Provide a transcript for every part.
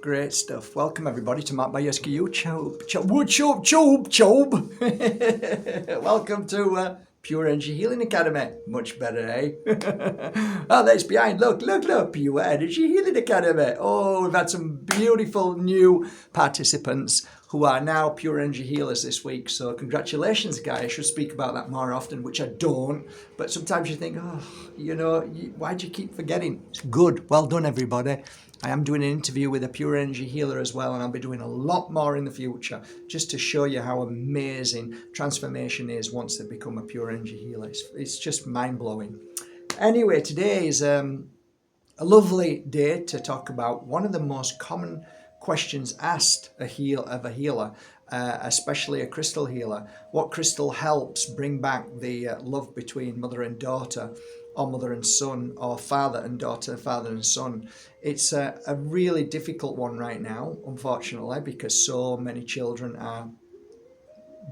Great stuff. Welcome everybody to Mark Bayeski YouTube. Welcome to Pure Energy Healing Academy. Much better, eh? Oh, there's behind. Look. Pure Energy Healing Academy. Oh, we've had some beautiful new participants who are now Pure Energy Healers this week. So congratulations, guys. I should speak about that more often, which I don't. But sometimes you think, why do you keep forgetting? It's good. Well done, everybody. I am doing an interview with a Pure Energy Healer as well, and I'll be doing a lot more in the future just to show you how amazing transformation is once they become a Pure Energy Healer. It's just mind-blowing. Anyway, today is a lovely day to talk about one of the most common questions asked of a healer, especially a crystal healer. What crystal helps bring back the love between mother and daughter, or mother and son, or father and daughter, father and son? It's a really difficult one right now, unfortunately, because so many children are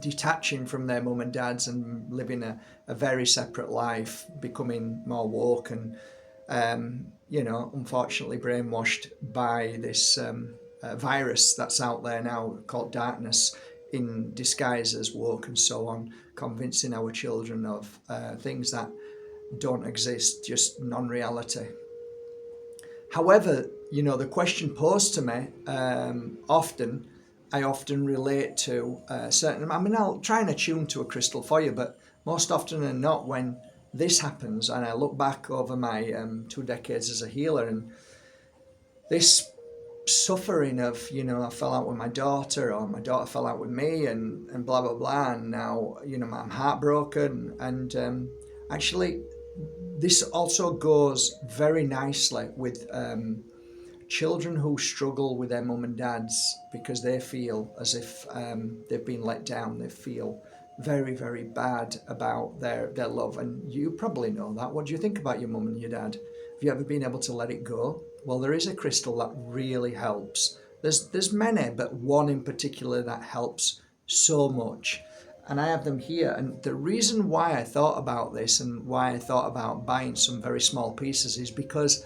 detaching from their mum and dads and living a very separate life, becoming more woke and, unfortunately brainwashed by this virus that's out there now called darkness in disguise as woke and so on, convincing our children of things that don't exist, just non-reality. However, the question posed to me I often relate to certain, I'll try and attune to a crystal for you, but most often than not, when this happens, and I look back over my 2 decades as a healer, and this suffering of, I fell out with my daughter, or my daughter fell out with me, and blah, blah, blah, and now, I'm heartbroken, and actually, this also goes very nicely with children who struggle with their mum and dads because they feel as if they've been let down. They feel very, very bad about their love. And you probably know that. What do you think about your mum and your dad? Have you ever been able to let it go? Well, there is a crystal that really helps. There's many, but one in particular that helps so much. And I have them here. And the reason why I thought about this and why I thought about buying some very small pieces is because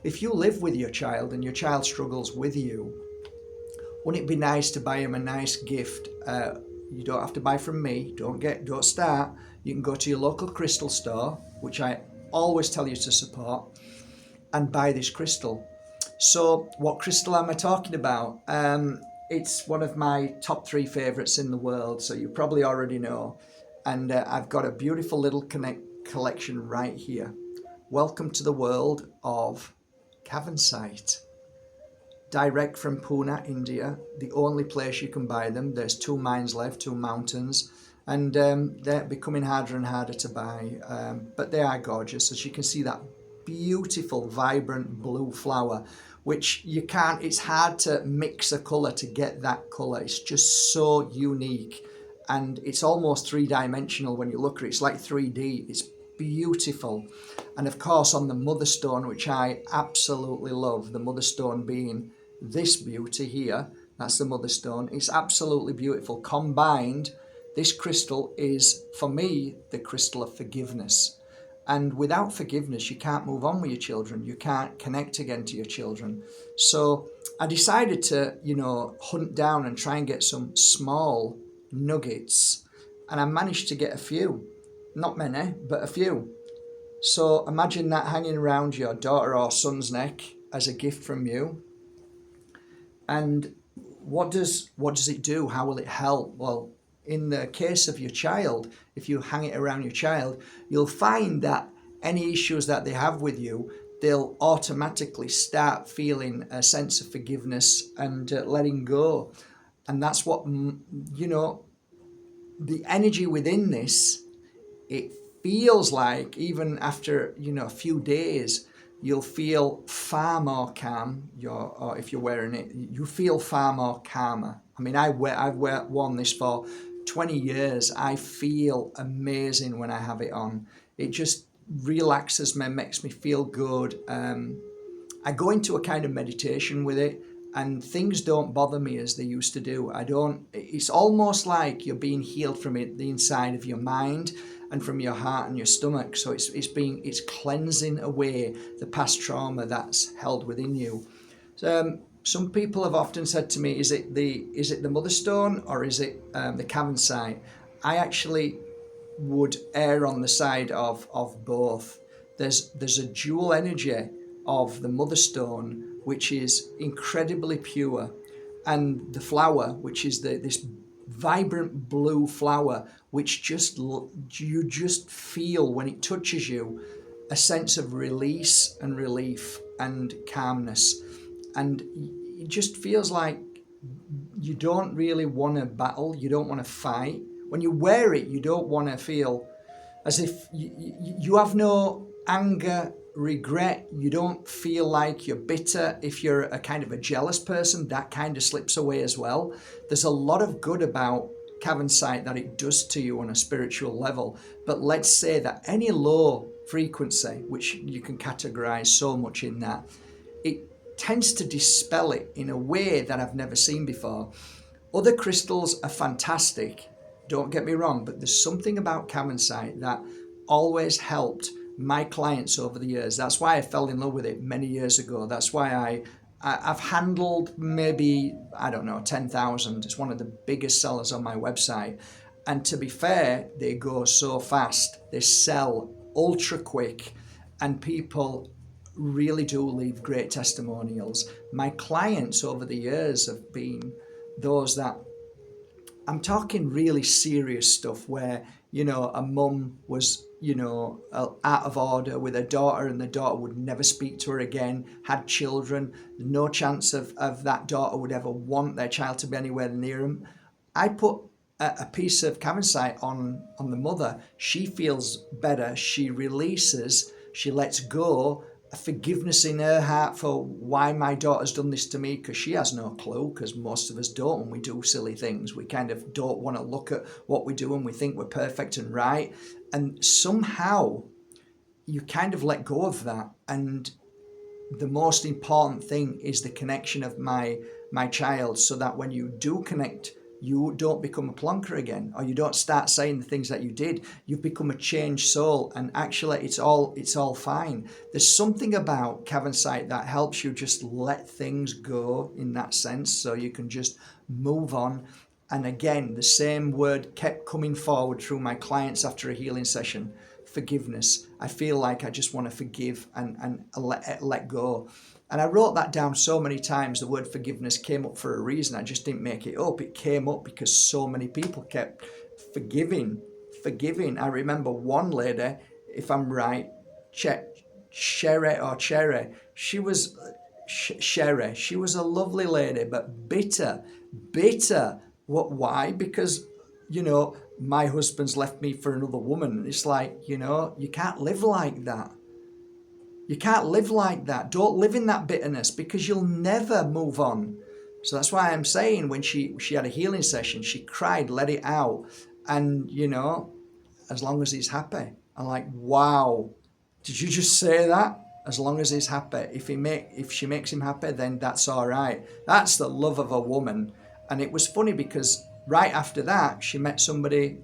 if you live with your child and your child struggles with you, wouldn't it be nice to buy him a nice gift? You don't have to buy from me. Don't start. You can go to your local crystal store, which I always tell you to support, and buy this crystal. So what crystal am I talking about? It's one of my top 3 favorites in the world, so you probably already know. And I've got a beautiful little collection right here. Welcome to the world of Cavansite. Direct from Pune, India. The only place you can buy them. There's 2 mines left, 2 mountains. And they're becoming harder and harder to buy. But they are gorgeous. As you can see, that beautiful, vibrant blue flower, which it's hard to mix a colour to get that colour. It's just so unique. And it's almost 3-dimensional when you look at it. It's like 3D. It's beautiful. And of course, on the mother stone, which I absolutely love, the mother stone being this beauty here, that's the mother stone. It's absolutely beautiful. Combined, this crystal is, for me, the crystal of forgiveness. And without forgiveness, you can't move on with your children. You can't connect again to your children. So I decided to, hunt down and try and get some small nuggets. And I managed to get a few. Not many, but a few. So imagine that hanging around your daughter or son's neck as a gift from you. And what does it do? How will it help? Well, in the case of your child, if you hang it around your child, you'll find that any issues that they have with you, they'll automatically start feeling a sense of forgiveness and letting go. And that's what, the energy within this, it feels like even after, a few days, you'll feel far more calm. Or if you're wearing it, you feel far more calmer. I've worn this for 20 years. I feel amazing when I have it on. It just relaxes me, makes me feel good. I go into a kind of meditation with it, and things don't bother me as they used to do. It's almost like you're being healed from the inside of your mind and from your heart and your stomach. So it's cleansing away the past trauma that's held within you. Some people have often said to me, is it the Motherstone or is it the Cavansite? I actually would err on the side of both. There's a dual energy of the Motherstone, which is incredibly pure, and the flower, which is this vibrant blue flower, which you just feel when it touches you a sense of release and relief and calmness, and it just feels like you don't really want to battle, you don't want to fight. When you wear it, you don't want to feel as if you have no anger, regret. You don't feel like you're bitter. If you're a kind of a jealous person, that kind of slips away as well. There's a lot of good about Cavansite that it does to you on a spiritual level. But let's say that any low frequency, which you can categorize so much in that, it tends to dispel it in a way that I've never seen before. Other crystals are fantastic, don't get me wrong, but there's something about Cavansite that always helped my clients over the years. That's why I fell in love with it many years ago. That's why I've handled maybe, I don't know, 10,000. It's one of the biggest sellers on my website. And to be fair, they go so fast. They sell ultra quick, and people really do leave great testimonials. My clients over the years have been those that, I'm talking really serious stuff where, a mum was, out of order with her daughter, and the daughter would never speak to her again, had children, no chance of that daughter would ever want their child to be anywhere near them. I put a piece of Cavansite on the mother. She feels better, she releases, she lets go, a forgiveness in her heart for why my daughter's done this to me, because she has no clue, because most of us don't. When we do silly things, we kind of don't want to look at what we do, and we think we're perfect and right, and somehow you kind of let go of that. And the most important thing is the connection of my child, so that when you do connect, you don't become a plonker again, or you don't start saying the things that you did. You've become a changed soul, and actually it's all fine. There's something about Cavansite that helps you just let things go in that sense, so you can just move on. And again, the same word kept coming forward through my clients after a healing session: forgiveness. I feel like I just want to forgive and let go. And I wrote that down so many times. The word forgiveness came up for a reason. I just didn't make it up. It came up because so many people kept forgiving. I remember one lady, if I'm right, Sherry. She was Sherry. She was a lovely lady, but bitter. What? Why? Because, my husband's left me for another woman. It's like, you can't live like that. You can't live like that. Don't live in that bitterness, because you'll never move on. So that's why I'm saying, when she had a healing session, she cried, let it out. And, as long as he's happy. I'm like, wow, did you just say that? As long as he's happy. If she makes him happy, then that's all right. That's the love of a woman. And it was funny, because right after that, she met somebody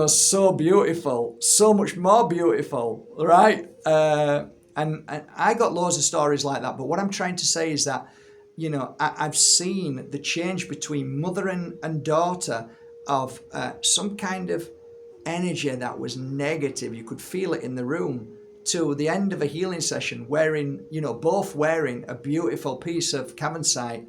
so beautiful, so much more beautiful, right? And I got loads of stories like that. But what I'm trying to say is that, I've seen the change between mother and daughter of some kind of energy that was negative. You could feel it in the room, to the end of a healing session, both wearing a beautiful piece of Cavansite.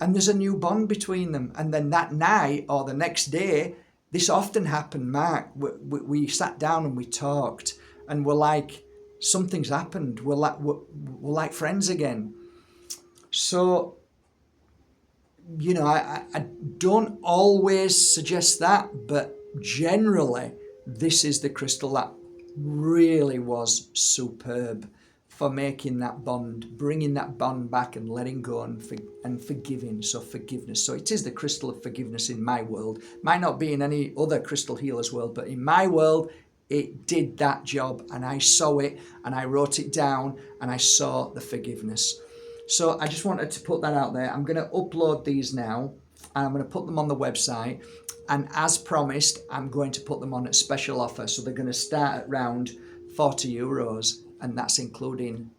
And there's a new bond between them. And then that night or the next day, this often happened, Mark. We sat down and we talked, and we're like, something's happened. We're like friends again. So, I don't always suggest that, but generally, this is the crystal that really was superb for making that bond, bringing that bond back, and letting go and forgiving. So forgiveness. So it is the crystal of forgiveness in my world. Might not be in any other crystal healer's world, but in my world, it did that job, and I saw it, and I wrote it down, and I saw the forgiveness. So I just wanted to put that out there. I'm going to upload these now, and I'm going to put them on the website. And as promised, I'm going to put them on at special offer. So they're going to start at around €40. and that's including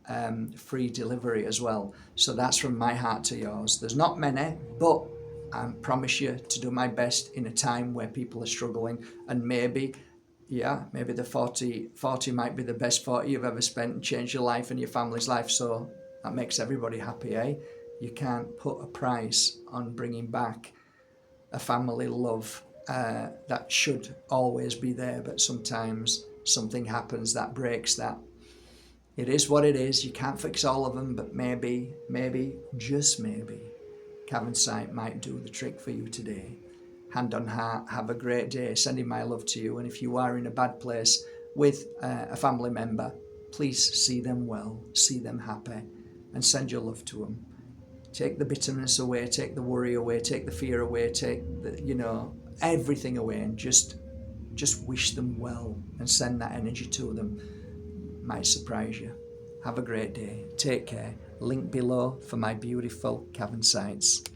free delivery as well. So that's from my heart to yours. There's not many, but I promise you to do my best in a time where people are struggling, and maybe the 40 might be the best 40 you've ever spent and changed your life and your family's life. So that makes everybody happy, eh? You can't put a price on bringing back a family love that should always be there, but sometimes something happens that breaks that. It is what it is. You can't fix all of them, but maybe, just maybe, Cavansite might do the trick for you today. Hand on heart, have a great day. Sending my love to you. And if you are in a bad place with a family member, please see them well, see them happy, and send your love to them. Take the bitterness away, take the worry away, take the fear away, take the, everything away, and just wish them well and send that energy to them. Might surprise you. Have a great day. Take care. Link below for my beautiful Cavansites.